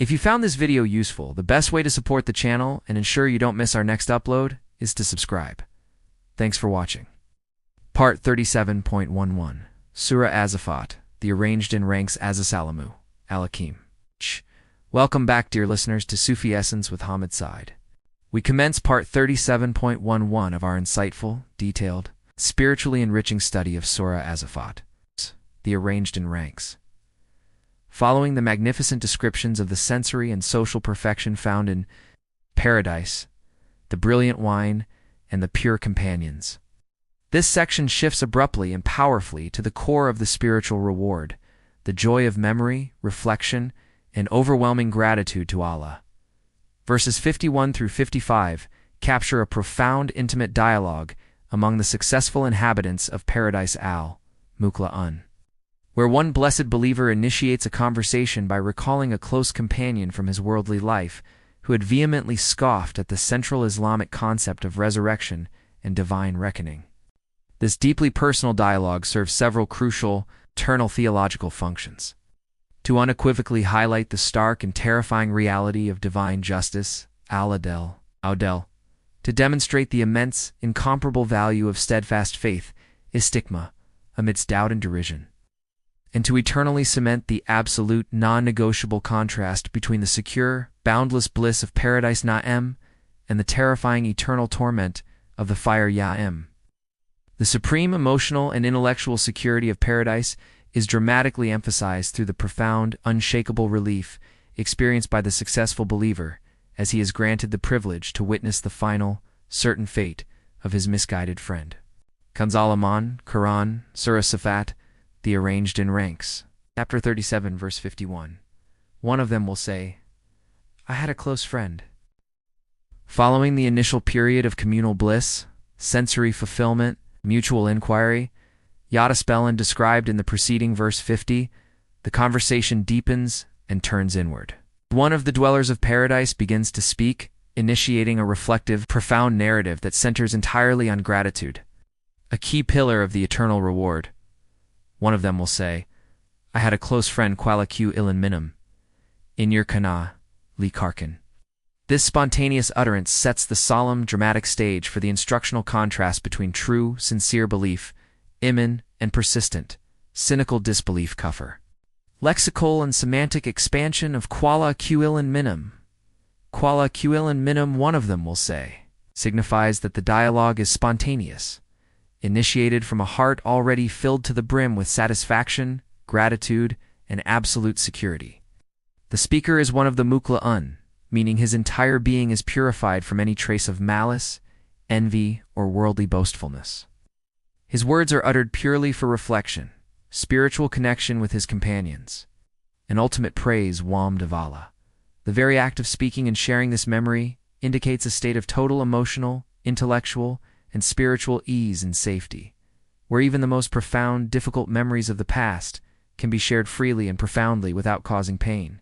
If you found this video useful, the best way to support the channel and ensure you don't miss our next upload is to subscribe. Thanks for watching. Part 37.11 Surah As-Saffat, the arranged in ranks As-Salamu, Al-Hakim. Welcome back, dear listeners, to Sufi Essence with Hammad Syed. We commence part 37.11 of our insightful, detailed, spiritually enriching study of Surah As-Saffat, the arranged in ranks. Following the magnificent descriptions of the sensory and social perfection found in paradise, the brilliant wine, and the pure companions, this section shifts abruptly and powerfully to the core of the spiritual reward, the joy of memory, reflection, and overwhelming gratitude to Allah. Verses 51 through 55 capture a profound, intimate dialogue among the successful inhabitants of Paradise Mukhlaṣīn, where one blessed believer initiates a conversation by recalling a close companion from his worldly life who had vehemently scoffed at the central Islamic concept of resurrection and divine reckoning. This deeply personal dialogue serves several crucial, eternal theological functions. To unequivocally highlight the stark and terrifying reality of divine justice, al-adl, to demonstrate the immense, incomparable value of steadfast faith, istikma, amidst doubt and derision, and to eternally cement the absolute, non-negotiable contrast between the secure, boundless bliss of paradise na'im and the terrifying eternal torment of the fire ya'im. The supreme emotional and intellectual security of paradise is dramatically emphasized through the profound, unshakable relief experienced by the successful believer as he is granted the privilege to witness the final, certain fate of his misguided friend. Kanzul Iman, Quran, Surah As-Saffat, the arranged in ranks. Chapter 37, verse 51. One of them will say, "I had a close friend." Following the initial period of communal bliss, sensory fulfillment, mutual inquiry, Yadaspellin described in the preceding verse 50, the conversation deepens and turns inward. One of the dwellers of paradise begins to speak, initiating a reflective, profound narrative that centers entirely on gratitude, a key pillar of the eternal reward. One of them will say, "I had a close friend Qualaque Ilan Minam, in your kana, li karkin." This spontaneous utterance sets the solemn, dramatic stage for the instructional contrast between true, sincere belief, iman, and persistent, cynical disbelief, kufr. Lexical and semantic expansion of Qualaque Ilan Minam. Qualaque Ilan Minam, one of them will say, signifies that the dialogue is spontaneous, initiated from a heart already filled to the brim with satisfaction, gratitude, and absolute security. The speaker is one of the Mukhlaṣīn, meaning his entire being is purified from any trace of malice, envy, or worldly boastfulness. His words are uttered purely for reflection, spiritual connection with his companions, and ultimate praise of Allah. The very act of speaking and sharing this memory indicates a state of total emotional, intellectual, and spiritual ease and safety, where even the most profound, difficult memories of the past can be shared freely and profoundly without causing pain.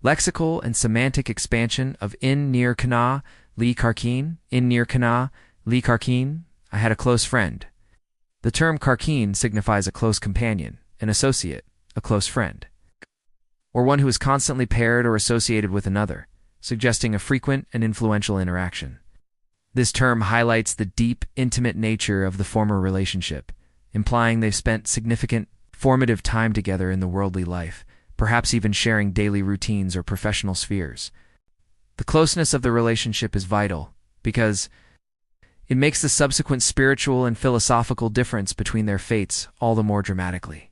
Lexical and semantic expansion of in near kana li karkin, in near kana li karkin, I had a close friend. The term karkin signifies a close companion, an associate, a close friend, or one who is constantly paired or associated with another, suggesting a frequent and influential interaction. This term highlights the deep, intimate nature of the former relationship, implying they've spent significant, formative time together in the worldly life, perhaps even sharing daily routines or professional spheres. The closeness of the relationship is vital because it makes the subsequent spiritual and philosophical difference between their fates all the more dramatically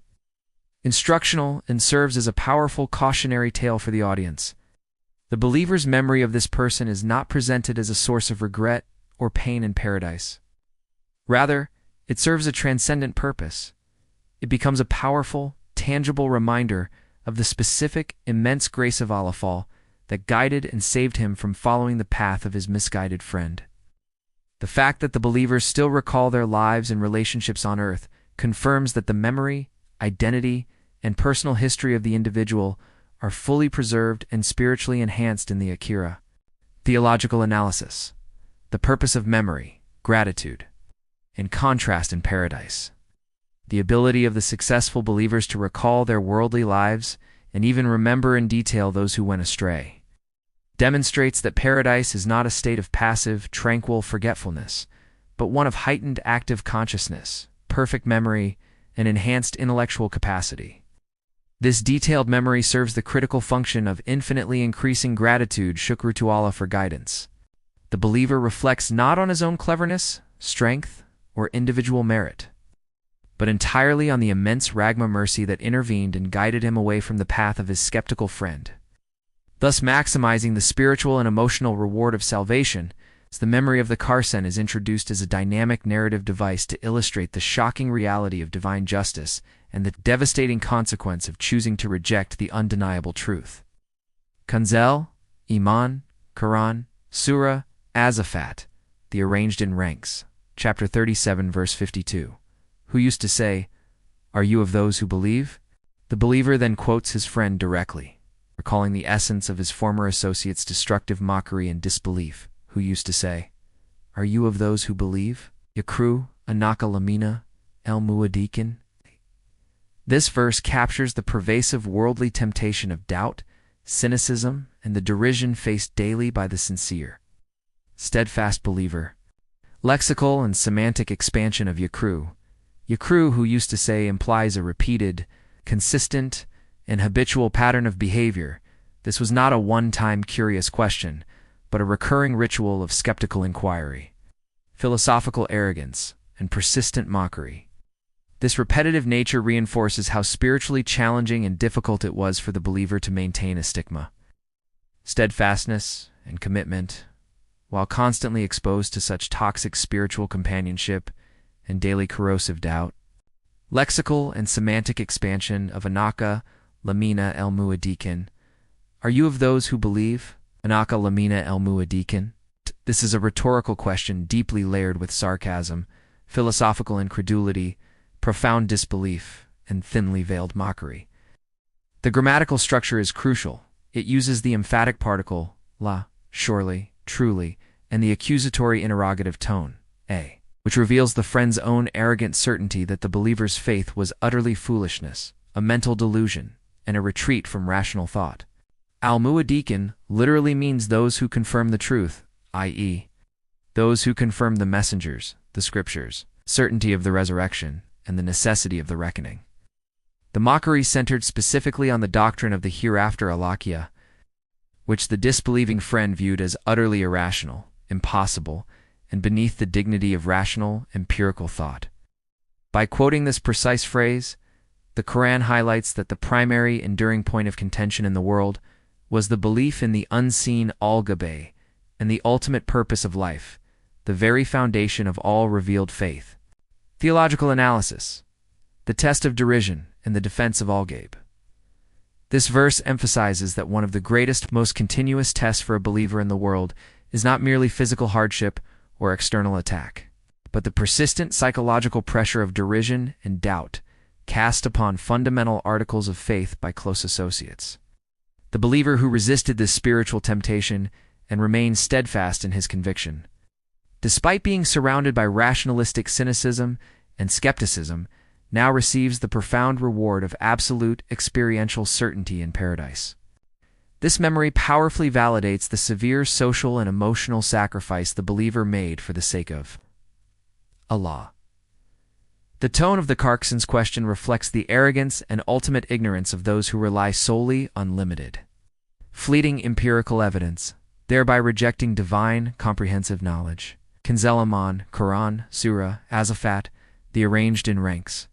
instructional and serves as a powerful cautionary tale for the audience. The believer's memory of this person is not presented as a source of regret or pain in paradise. Rather, it serves a transcendent purpose. It becomes a powerful, tangible reminder of the specific, immense grace of Allah that guided and saved him from following the path of his misguided friend. The fact that the believers still recall their lives and relationships on earth confirms that the memory, identity, and personal history of the individual are fully preserved and spiritually enhanced in the Akhirah. Theological analysis. The purpose of memory, gratitude, and contrast in paradise. The ability of the successful believers to recall their worldly lives and even remember in detail those who went astray. Demonstrates that paradise is not a state of passive, tranquil forgetfulness, but one of heightened active consciousness, perfect memory, and enhanced intellectual capacity. This detailed memory serves the critical function of infinitely increasing gratitude, shukru to Allah, for guidance. The believer reflects not on his own cleverness, strength, or individual merit, but entirely on the immense Ragma mercy that intervened and guided him away from the path of his skeptical friend. Thus maximizing the spiritual and emotional reward of salvation, as the memory of the Karsen is introduced as a dynamic narrative device to illustrate the shocking reality of divine justice and the devastating consequence of choosing to reject the undeniable truth. Kanzul Iman, Quran, Surah As-Saffat, the arranged in ranks, chapter 37, verse 52. Who used to say, "Are you of those who believe?" The believer then quotes his friend directly, recalling the essence of his former associate's destructive mockery and disbelief, who used to say, "Are you of those who believe? Yakru, Anaka Lamina, El Muadikin." This verse captures the pervasive worldly temptation of doubt, cynicism, and the derision faced daily by the sincere, steadfast believer. Lexical and semantic expansion of Yakru. Yakru, who used to say, implies a repeated, consistent, and habitual pattern of behavior. This was not a one-time curious question, but a recurring ritual of skeptical inquiry, philosophical arrogance, and persistent mockery. This repetitive nature reinforces how spiritually challenging and difficult it was for the believer to maintain a stigma, steadfastness, and commitment, while constantly exposed to such toxic spiritual companionship and daily corrosive doubt. Lexical and semantic expansion of Anaka Lamina El Muadikin. Are you of those who believe? Anaka Lamina El Muadikin. This is a rhetorical question deeply layered with sarcasm, philosophical incredulity, profound disbelief, and thinly veiled mockery. The grammatical structure is crucial. It uses the emphatic particle, la, surely, truly, and the accusatory interrogative tone, a, which reveals the friend's own arrogant certainty that the believer's faith was utterly foolishness, a mental delusion, and a retreat from rational thought. Al-Muadikin literally means those who confirm the truth, i.e., those who confirm the messengers, the scriptures, certainty of the resurrection, and the necessity of the reckoning. The mockery centered specifically on the doctrine of the hereafter alakia, which the disbelieving friend viewed as utterly irrational, impossible, and beneath the dignity of rational, empirical thought. By quoting this precise phrase, the Quran highlights that the primary enduring point of contention in the world was the belief in the unseen al-Ghaib and the ultimate purpose of life, the very foundation of all revealed faith. Theological analysis, the test of derision, and the defense of al-Ghaib. This verse emphasizes that one of the greatest, most continuous tests for a believer in the world is not merely physical hardship or external attack, but the persistent psychological pressure of derision and doubt cast upon fundamental articles of faith by close associates. The believer who resisted this spiritual temptation and remained steadfast in his conviction, despite being surrounded by rationalistic cynicism and skepticism, now receives the profound reward of absolute experiential certainty in paradise. This memory powerfully validates the severe social and emotional sacrifice the believer made for the sake of Allah. The tone of the Karsen's question reflects the arrogance and ultimate ignorance of those who rely solely on limited, fleeting empirical evidence, thereby rejecting divine, comprehensive knowledge. Kanzul Iman, Quran, Surah As-Saffat, the arranged in ranks.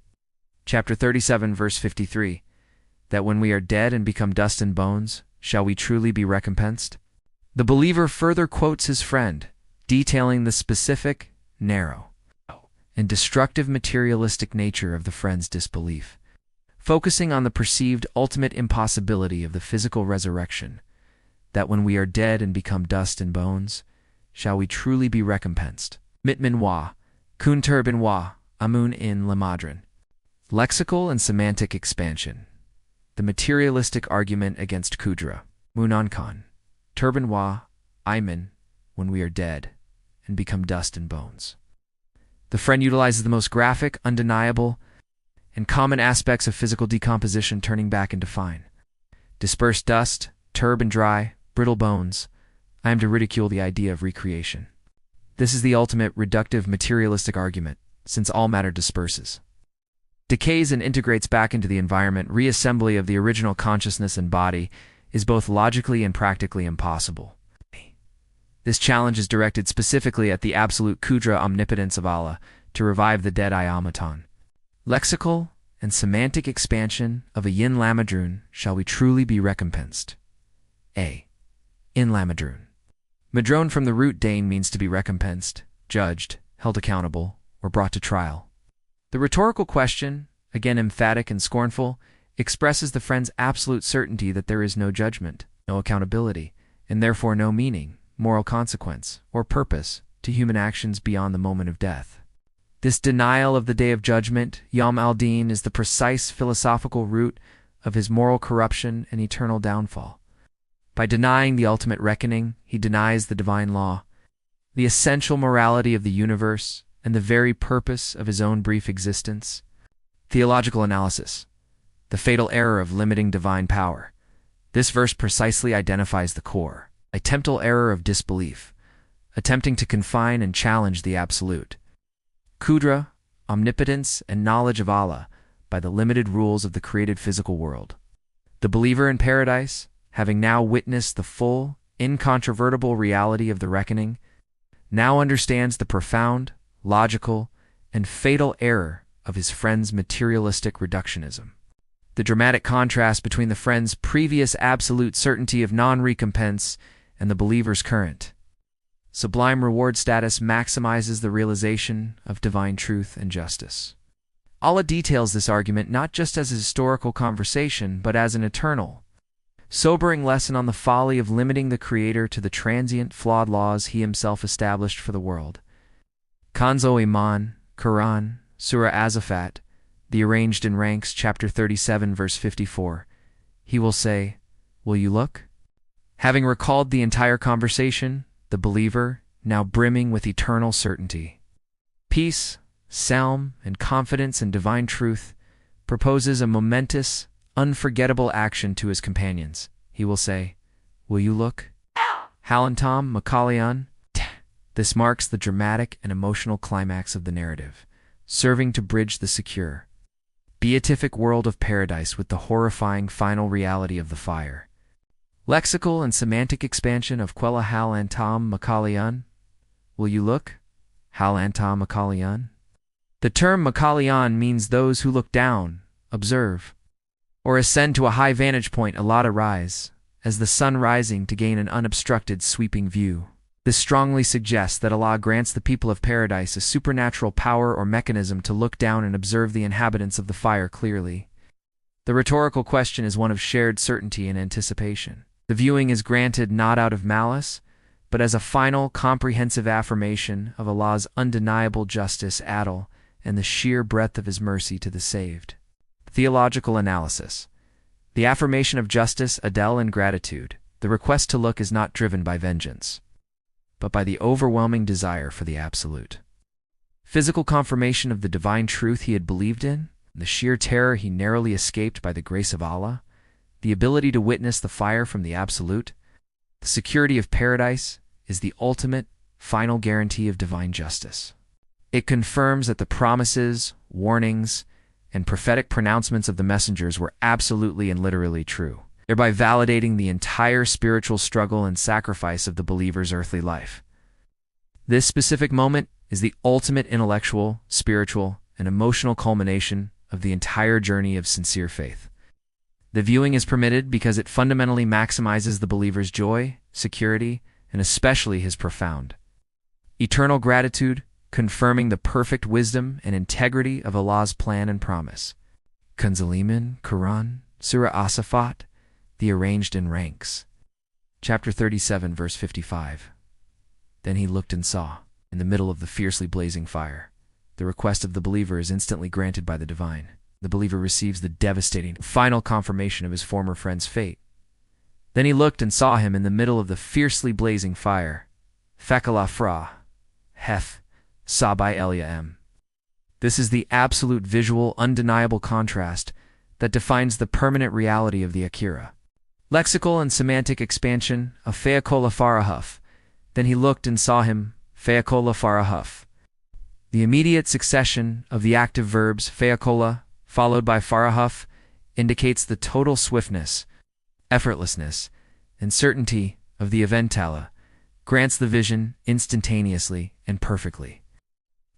Chapter 37, verse 53. That when we are dead and become dust and bones, shall we truly be recompensed? The believer further quotes his friend, detailing the specific, narrow, and destructive materialistic nature of the friend's disbelief, focusing on the perceived ultimate impossibility of the physical resurrection, that when we are dead and become dust and bones, shall we truly be recompensed. Mitmin wa, kun turbin wa, amun in lamadrin. Lexical and semantic expansion. The materialistic argument against kudra, munankan, turban wa, iman, when we are dead and become dust and bones. The friend utilizes the most graphic, undeniable, and common aspects of physical decomposition turning back into fine, dispersed dust, turb and dry, brittle bones. I am to ridicule the idea of recreation. This is the ultimate reductive materialistic argument, since all matter disperses, decays and integrates back into the environment. Reassembly of the original consciousness and body is both logically and practically impossible. This challenge is directed specifically at the absolute Qudra omnipotence of Allah to revive the dead automaton. Lexical and semantic expansion of a yin lamadrun. Shall we truly be recompensed? A. In lamadrun. Madrone from the root dain means to be recompensed, judged, held accountable, or brought to trial. The rhetorical question, again emphatic and scornful, expresses the friend's absolute certainty that there is no judgment, no accountability, and therefore no meaning, moral consequence, or purpose to human actions beyond the moment of death. This denial of the day of judgment, Yawm al-Din, is the precise philosophical root of his moral corruption and eternal downfall. By denying the ultimate reckoning, he denies the divine law, the essential morality of the universe, and the very purpose of his own brief existence. Theological analysis. The fatal error of limiting divine power. This verse precisely identifies the core, a temptal error of disbelief, attempting to confine and challenge the absolute Qudra, omnipotence, and knowledge of Allah by the limited rules of the created physical world. The believer in paradise, having now witnessed the full, incontrovertible reality of the reckoning, now understands the profound, logical, and fatal error of his friend's materialistic reductionism. The dramatic contrast between the friend's previous absolute certainty of non-recompense and the believer's current sublime reward status maximizes the realization of divine truth and justice. Allah details this argument not just as a historical conversation, but as an eternal, sobering lesson on the folly of limiting the Creator to the transient, flawed laws he himself established for the world. Kanzul Iman, Quran, Surah As-Saffat, the Arranged in Ranks, chapter 37, verse 54. He will say, "Will you look?" Having recalled the entire conversation, the believer, now brimming with eternal certainty, peace, salm, and confidence in divine truth, proposes a momentous, unforgettable action to his companions. He will say, "Will you look?" Halantam Mukhlaṣīn. This marks the dramatic and emotional climax of the narrative, serving to bridge the secure, beatific world of paradise with the horrifying final reality of the fire. Lexical and semantic expansion of Quella Halantam Mukhlaṣīn. Will you look? Halantam Mukhlaṣīn. The term Mukhlaṣīn means those who look down, observe, or ascend to a high vantage point. Allah rise, as the sun rising to gain an unobstructed sweeping view. This strongly suggests that Allah grants the people of paradise a supernatural power or mechanism to look down and observe the inhabitants of the fire clearly. The rhetorical question is one of shared certainty and anticipation. The viewing is granted not out of malice, but as a final, comprehensive affirmation of Allah's undeniable justice, adl, and the sheer breadth of his mercy to the saved. Theological analysis. The affirmation of justice, adl, and gratitude. The request to look is not driven by vengeance, but by the overwhelming desire for the absolute. Physical confirmation of the divine truth he had believed in, the sheer terror he narrowly escaped by the grace of Allah, the ability to witness the fire from the absolute, the security of paradise is the ultimate, final guarantee of divine justice. It confirms that the promises, warnings, and prophetic pronouncements of the messengers were absolutely and literally true, thereby validating the entire spiritual struggle and sacrifice of the believer's earthly life. This specific moment is the ultimate intellectual, spiritual, and emotional culmination of the entire journey of sincere faith. The viewing is permitted because it fundamentally maximizes the believer's joy, security, and especially his profound, eternal gratitude, confirming the perfect wisdom and integrity of Allah's plan and promise. Kanzul Iman, Quran, Surah As-Saffat, the Arranged in Ranks, chapter 37, verse 55. Then he looked and saw, in the middle of the fiercely blazing fire. The request of the believer is instantly granted by the divine. The believer receives the devastating, final confirmation of his former friend's fate. Then he looked and saw him in the middle of the fiercely blazing fire. Fakala fra, hef, sabai elia. This is the absolute visual, undeniable contrast that defines the permanent reality of the Akira. Lexical and semantic expansion of Feakola Farahuf. Then he looked and saw him, Feakola Farahuf. The immediate succession of the active verbs Feakola followed by Farahuf indicates the total swiftness, effortlessness, and certainty of the eventala, grants the vision instantaneously and perfectly.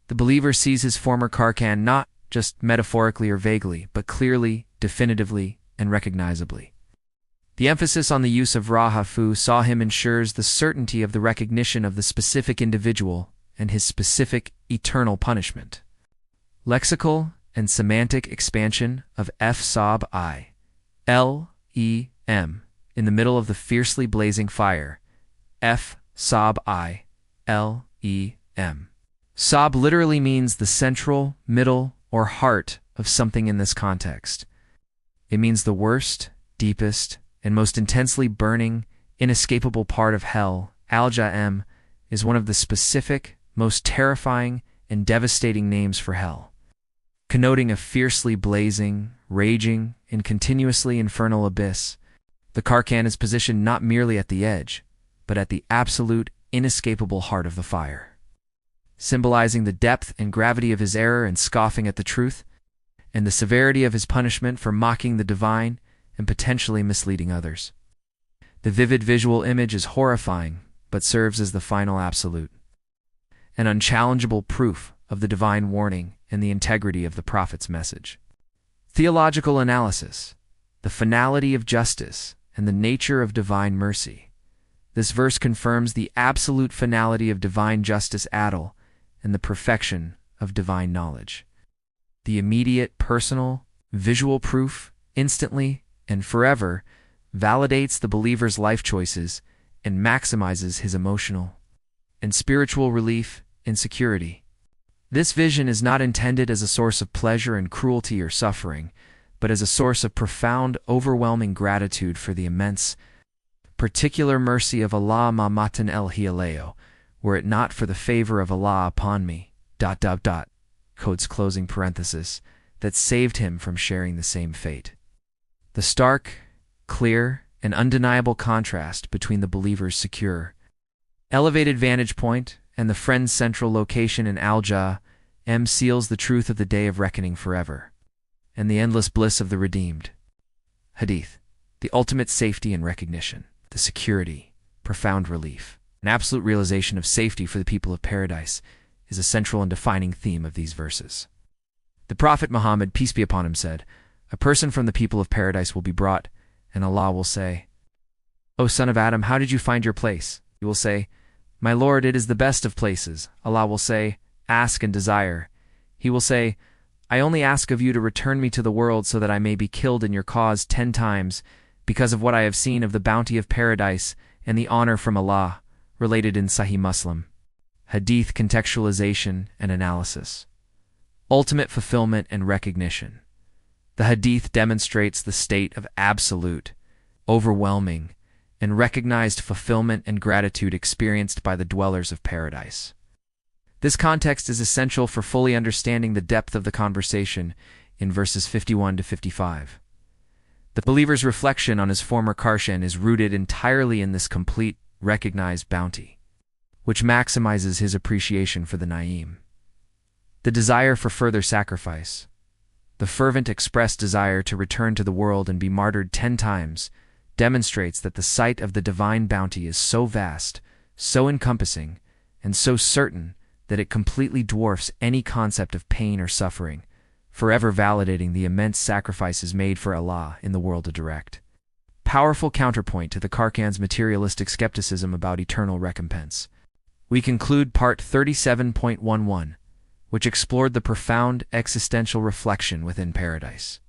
The believer sees his former Karkan not just metaphorically or vaguely, but clearly, definitively, and recognizably. The emphasis on the use of Rahafu saw him ensures the certainty of the recognition of the specific individual and his specific eternal punishment. Lexical and semantic expansion of F sob I, L, E, M, in the middle of the fiercely blazing fire, F sob I, L, E, M. Sob literally means the central, middle, or heart of something in this context. It means the worst, deepest, and most intensely burning, inescapable part of hell. Al-Ja'em is one of the specific, most terrifying, and devastating names for hell, connoting a fiercely blazing, raging, and continuously infernal abyss. The Karkan is positioned not merely at the edge, but at the absolute, inescapable heart of the fire, symbolizing the depth and gravity of his error and scoffing at the truth, and the severity of his punishment for mocking the divine and potentially misleading others. The vivid visual image is horrifying, but serves as the final absolute, an unchallengeable proof of the divine warning and the integrity of the prophet's message. Theological analysis, the finality of justice, and the nature of divine mercy. This verse confirms the absolute finality of divine justice Adl and the perfection of divine knowledge. The immediate, personal, visual proof, instantly and forever, validates the believer's life choices and maximizes his emotional and spiritual relief and security. This vision is not intended as a source of pleasure and cruelty or suffering, but as a source of profound, overwhelming gratitude for the immense, particular mercy of Allah ma matan el hialeo, were it not for the favor of Allah upon me, ... Code's closing parenthesis, that saved him from sharing the same fate. The stark, clear, and undeniable contrast between the believer's secure, elevated vantage point and the friend's central location in Al-Ja'em seals the truth of the day of reckoning forever, and the endless bliss of the redeemed. Hadith, the ultimate safety and recognition, the security, profound relief, an absolute realization of safety for the people of paradise is a central and defining theme of these verses. The Prophet Muhammad, peace be upon him, said, "A person from the people of paradise will be brought, and Allah will say, 'O son of Adam, how did you find your place?' He will say, 'My Lord, it is the best of places.' Allah will say, 'Ask and desire.' He will say, 'I only ask of you to return me to the world so that I may be killed in your cause 10 times because of what I have seen of the bounty of paradise and the honor from Allah," related in Sahih Muslim. Hadith contextualization and analysis. Ultimate fulfillment and recognition. The Hadith demonstrates the state of absolute, overwhelming, and recognized fulfillment and gratitude experienced by the dwellers of paradise. This context is essential for fully understanding the depth of the conversation in verses 51 to 55. The believer's reflection on his former Karshan is rooted entirely in this complete, recognized bounty, which maximizes his appreciation for the Na'im. The desire for further sacrifice, the fervent expressed desire to return to the world and be martyred 10 times, demonstrates that the sight of the divine bounty is so vast, so encompassing, and so certain that it completely dwarfs any concept of pain or suffering, forever validating the immense sacrifices made for Allah in the world of direct. Powerful counterpoint to the Karkan's materialistic skepticism about eternal recompense. We conclude part 37.11, which explored the profound existential reflection within paradise.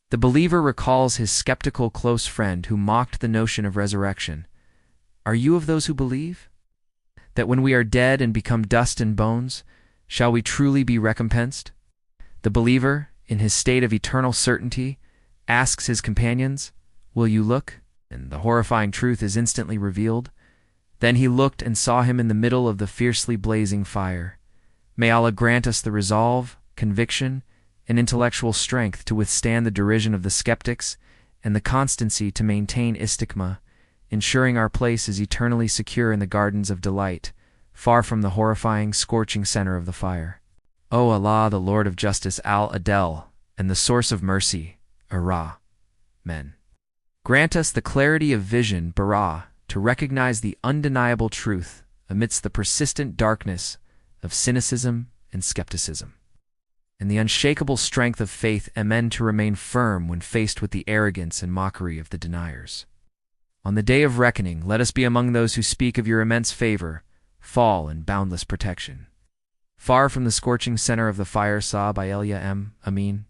The believer recalls his skeptical close friend who mocked the notion of resurrection. Are you of those who believe that when we are dead and become dust and bones, shall we truly be recompensed? The believer, in his state of eternal certainty, asks his companions, "Will you look?" And the horrifying truth is instantly revealed. Then he looked and saw him in the middle of the fiercely blazing fire. May Allah grant us the resolve, conviction, and intellectual strength to withstand the derision of the skeptics and the constancy to maintain istiqmah, ensuring our place is eternally secure in the gardens of delight, far from the horrifying, scorching center of the fire. O Allah, the Lord of Justice, Al-Adel, and the Source of Mercy, Ar-Rahman. Grant us the clarity of vision, Bara, to recognize the undeniable truth amidst the persistent darkness of cynicism and skepticism, and the unshakable strength of faith, Amen, to remain firm when faced with the arrogance and mockery of the deniers. On the day of reckoning, let us be among those who speak of your immense favor, fall, and boundless protection. Far from the scorching center of the fire, Sa by Elia M. Amin.